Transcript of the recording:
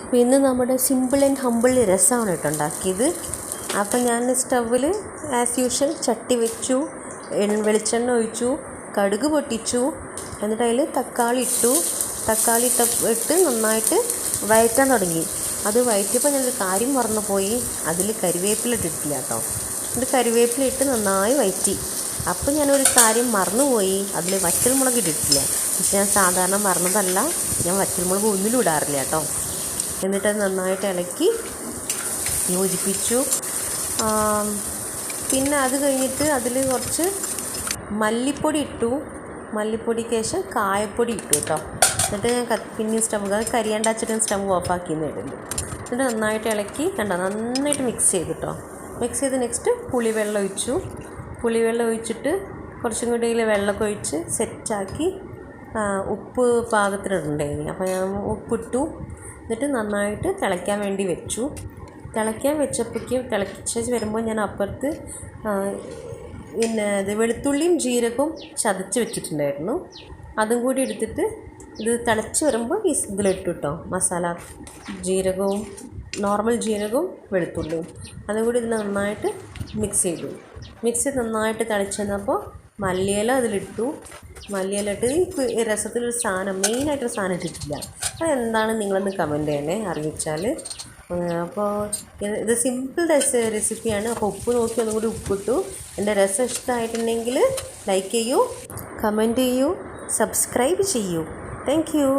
അപ്പോൾ ഇന്ന് നമ്മുടെ സിമ്പിൾ ആൻഡ് ഹമ്പിൾ രസമാണ് കേട്ടോ ഉണ്ടാക്കിയത്. അപ്പം ഞാൻ സ്റ്റൗവിൽ ആസ് യൂഷ്വൽ ചട്ടി വെച്ചു, വെളിച്ചെണ്ണ ഒഴിച്ചു, കടുക് പൊട്ടിച്ചു, എന്നിട്ട് അതിൽ തക്കാളി ഇട്ട് നന്നായിട്ട് വഴറ്റാൻ തുടങ്ങി. അത് വഴറ്റിയപ്പോൾ ഞാനൊരു കാര്യം മറന്നുപോയി, അതിൽ കരിവേപ്പില ഇട്ടിട്ടില്ല കേട്ടോ. എന്നിട്ട് കരിവേപ്പില ഇട്ട് നന്നായി വഴറ്റി. അപ്പോൾ ഞാനൊരു കാര്യം മറന്നുപോയി, അതിൽ വറ്റൽമുളക് ഇട്ടിട്ടില്ല. പക്ഷെ ഞാൻ സാധാരണ മറന്നതല്ല, ഞാൻ വറ്റൽമുളക് ഒന്നിലും ഇടാറില്ല കേട്ടോ. എന്നിട്ടത് നന്നായിട്ട് ഇളക്കി യോജിപ്പിച്ചു. പിന്നെ അത് കഴിഞ്ഞിട്ട് അതിൽ കുറച്ച് മല്ലിപ്പൊടി ഇട്ടു. മല്ലിപ്പൊടിക്ക് ശേഷം കായപ്പൊടി ഇട്ടു കേട്ടോ. എന്നിട്ട് ഞാൻ പിന്നെയും സ്റ്റവ് കരിയാണ്ടാച്ചിട്ട് സ്റ്റവ് ഓഫാക്കിയെന്ന് ഇടുന്നു. എന്നിട്ട് നന്നായിട്ട് ഇളക്കി നന്നായിട്ട് മിക്സ് ചെയ്തു കേട്ടോ. മിക്സ് ചെയ്ത് നെക്സ്റ്റ് പുളിവെള്ളം ഒഴിച്ചു. പുളിവെള്ളം ഒഴിച്ചിട്ട് കുറച്ചും കൂടി വെള്ളമൊക്കെ ഒഴിച്ച് സെറ്റാക്കി. ഉപ്പ് പാകത്തിനിടണ്ടായിരുന്നു, അപ്പോൾ ഞാൻ ഉപ്പിട്ടു. എന്നിട്ട് നന്നായിട്ട് തിളയ്ക്കാൻ വേണ്ടി വെച്ചു. തിളയ്ക്കാൻ തിളച്ച് വരുമ്പോൾ ഞാൻ അപ്പുറത്ത് പിന്നെ വെളുത്തുള്ളിയും ജീരകവും ചതച്ച് വെച്ചിട്ടുണ്ടായിരുന്നു. അതും കൂടി എടുത്തിട്ട് ഇത് തിളച്ച് വരുമ്പോൾ ഇതിലിട്ടു കേട്ടോ. മസാല ജീരകവും നോർമൽ ജീരകവും വെളുത്തുള്ളിയും അതും കൂടി ഇതിൽ നന്നായിട്ട് മിക്സ് ചെയ്തു. മിക്സ് ചെയ്ത് നന്നായിട്ട് തിളച്ച് വന്നപ്പോൾ മല്ലിയില അതിലിട്ടു. മല്ലിയില ഇട്ട് ഈ രസത്തിലൊരു സാധനം, മെയിനായിട്ടൊരു സാധനം ഇട്ടിട്ടില്ല. അതെന്താണ് നിങ്ങളൊന്ന് കമൻറ്റ് ചെയ്യണേ, അറിയിച്ചാൽ. അപ്പോൾ ഇത് സിമ്പിൾ റെസിപ്പിയാണ്. അപ്പോൾ ഉപ്പ് നോക്കി ഒന്നും കൂടി ഉപ്പിട്ടു. എൻ്റെ രസം ഇഷ്ടമായിട്ടുണ്ടെങ്കിൽ ലൈക്ക് ചെയ്യൂ, കമൻറ്റ് ചെയ്യൂ, സബ്സ്ക്രൈബ് ചെയ്യൂ. Thank you.